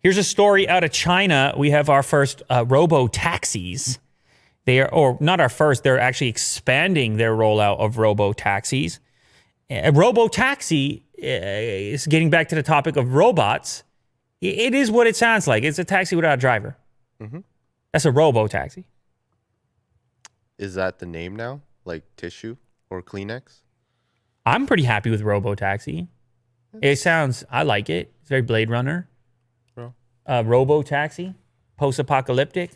Here's a story out of China. We have our first Robo Taxis. They are, or not our first, they're actually expanding their rollout of Robo Taxis. A Robo Taxi is getting back to the topic of robots. It is what it sounds like. It's a taxi without a driver. Mm-hmm. That's a Robo Taxi. Is that the name now? Like tissue or Kleenex? I'm pretty happy with Robo Taxi. It sounds, I like it. It's very Blade Runner. Robo Taxi, post-apocalyptic.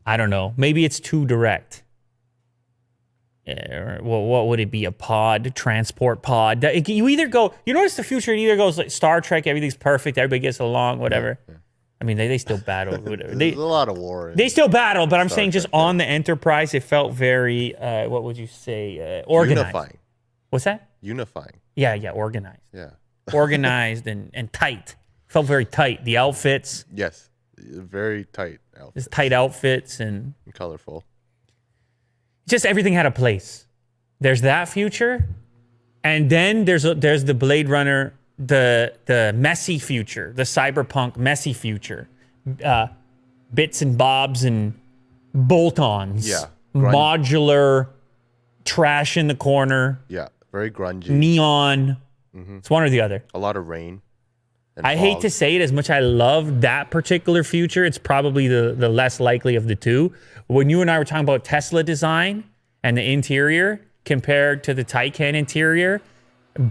I don't know. Maybe it's too direct. Well, what would it be? A pod, transport pod? You either go. You notice the future. It either goes like Star Trek. Everything's perfect. Everybody gets along. Whatever. Yeah. I mean, they still battle. Whatever. There's a lot of war. They still battle, but I'm saying just on the Enterprise, it felt very. What would you say? Organized. Unifying. What's that? Unifying. Yeah, organized. Yeah. Organized and tight. Felt very tight. The outfits. Yes. Very tight outfits. Just tight outfits and colorful. Just everything had a place. There's that future. And then there's the Blade Runner, the messy future, the cyberpunk messy future. Bits and bobs and bolt-ons. Yeah. Modular trash in the corner. Yeah. Very grungy. Neon. Mm-hmm. It's one or the other. A lot of rain. I hate to say it, as much I love that particular future, it's probably the less likely of the two. When you and I were talking about Tesla design and the interior compared to the Taycan interior,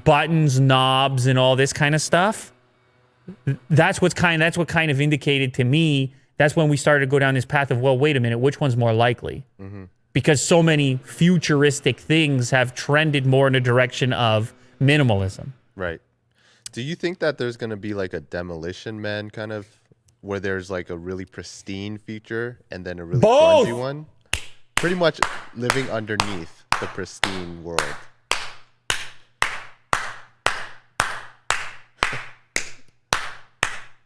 buttons, knobs, and all this kind of stuff, that's what kind of indicated to me. That's when we started to go down this path of, well, wait a minute, which one's more likely? Mm-hmm. Because so many futuristic things have trended more in the direction of minimalism. Right. Do you think that there's going to be like a Demolition Man kind of, where there's like a really pristine future and then a really grungy one? Pretty much living underneath the pristine world.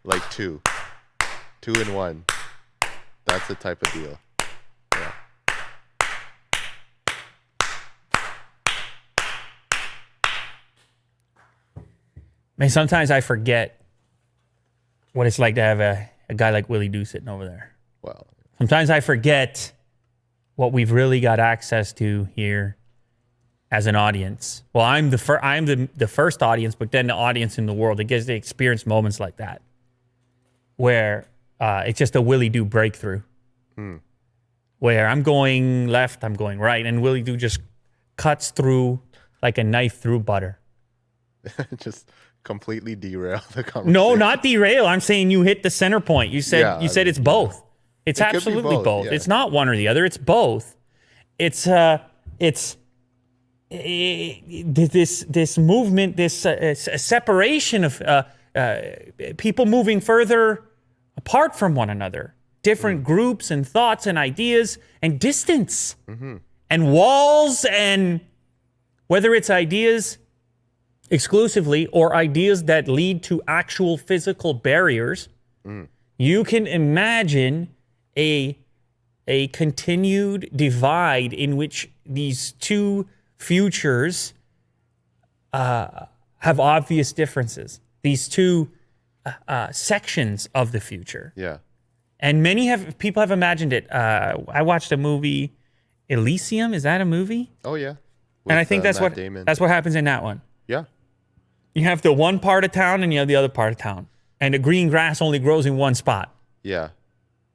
Like two in one. That's the type of deal. Yeah. Man, sometimes I forget what it's like to have a guy like Willie Do sitting over there. Well, sometimes I forget what we've really got access to here as an audience. Well, I'm the first audience, but then the audience in the world that gets to experience moments like that, where it's just a Willie Do breakthrough, where I'm going left, I'm going right, and Willie Do just cuts through like a knife through butter. Just completely derail the conversation. No, not derail. I'm saying you hit the center point. You said it's both. It's absolutely both. Yeah. It's not one or the other. It's both. It's this movement, this separation of people moving further apart from one another, different groups and thoughts and ideas and distance and walls, and whether it's ideas exclusively or ideas that lead to actual physical barriers, you can imagine a continued divide in which these two futures have obvious differences. These two sections of the future. Yeah. And people have imagined it. I watched a movie, Elysium. Is that a movie? Oh yeah. And I think that's what happens in that one. Yeah. You have the one part of town and you have the other part of town. And the green grass only grows in one spot. Yeah.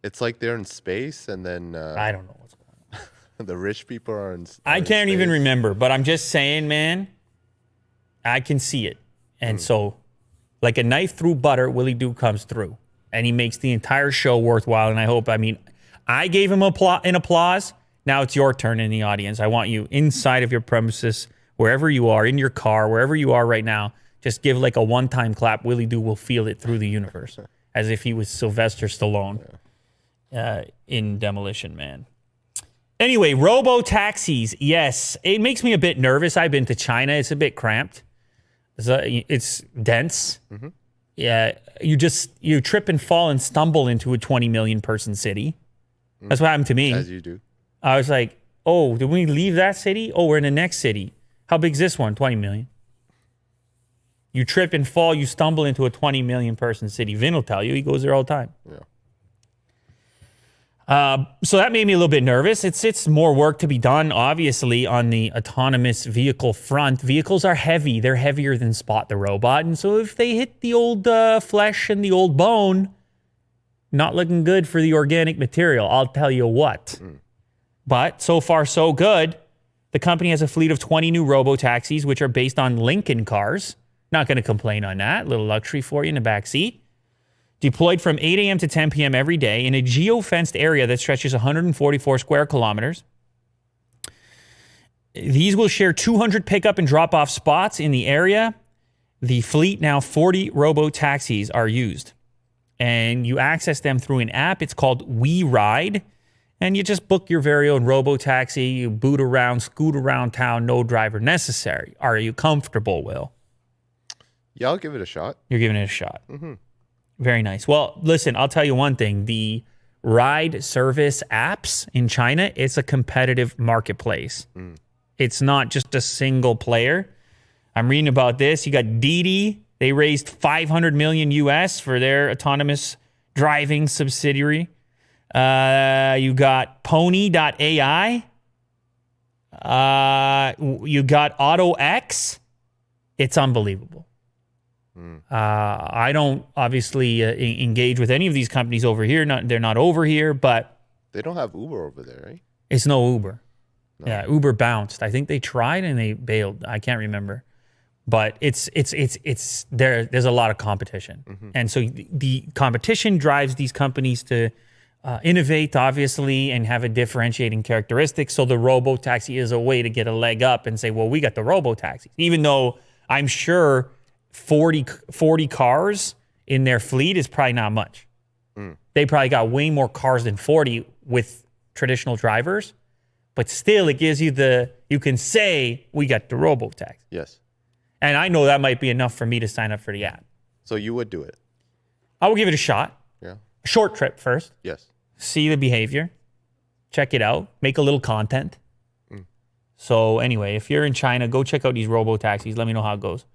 It's like they're in space, and then I don't know what's going on. The rich people are in I can't even remember, but I'm just saying, man, I can see it. And so, like a knife through butter, Willie Do comes through. And he makes the entire show worthwhile. And I gave him an applause. Now it's your turn in the audience. I want you inside of your premises, wherever you are, in your car, wherever you are right now. Just give like a one-time clap. Willie Do will feel it through the universe, as if he was Sylvester Stallone in Demolition Man. Anyway, Robo Taxis. Yes, it makes me a bit nervous. I've been to China. It's a bit cramped. It's dense. Mm-hmm. Yeah, you trip and fall and stumble into a 20 million person city. That's what happened to me. As you do. I was like, oh, did we leave that city? Oh, we're in the next city. How big is this one? 20 million. You trip and fall, you stumble into a 20 million person city. Vin will tell you. He goes there all the time. Yeah. So that made me a little bit nervous. It's more work to be done, obviously, on the autonomous vehicle front. Vehicles are heavy. They're heavier than Spot the Robot. And so if they hit the old flesh and the old bone, not looking good for the organic material, I'll tell you what. But so far, so good. The company has a fleet of 20 new Robotaxis, which are based on Lincoln cars. Not going to complain on that. Little luxury for you in the back seat. Deployed from 8 a.m. to 10 p.m. every day in a geo-fenced area that stretches 144 square kilometers. These will share 200 pickup and drop-off spots in the area. The fleet, now 40 Robotaxis, are used. And you access them through an app. It's called We Ride. And you just book your very own Robotaxi. You boot around, scoot around town, no driver necessary. Are you comfortable, Will? Yeah, I'll give it a shot. You're giving it a shot. Very nice. Well, listen, I'll tell you one thing. The ride service apps in China, it's a competitive marketplace. It's not just a single player. I'm reading about this. You got Didi. They raised 500 million US for their autonomous driving subsidiary. You got Pony.ai. You got AutoX. It's unbelievable. I don't obviously engage with any of these companies over here. They're not over here, but They don't have Uber over there, right? it's no Uber. No. Yeah, Uber bounced. I think they tried and they bailed. I can't remember, but it's there. There's a lot of competition, and so the competition drives these companies to innovate, obviously, and have a differentiating characteristic. So the Robotaxi is a way to get a leg up and say, well, we got the Robotaxi, even though I'm sure 40 cars in their fleet is probably not much. They probably got way more cars than 40 with traditional drivers, but still it gives you you can say we got the Robotaxi. Yes. And I know that might be enough for me to sign up for the app. So you would do it? I will give it a shot. Yeah. A short trip first. Yes. See the behavior. Check it out. Make a little content. So anyway, if you're in China, go check out these Robotaxis. Let me know how it goes.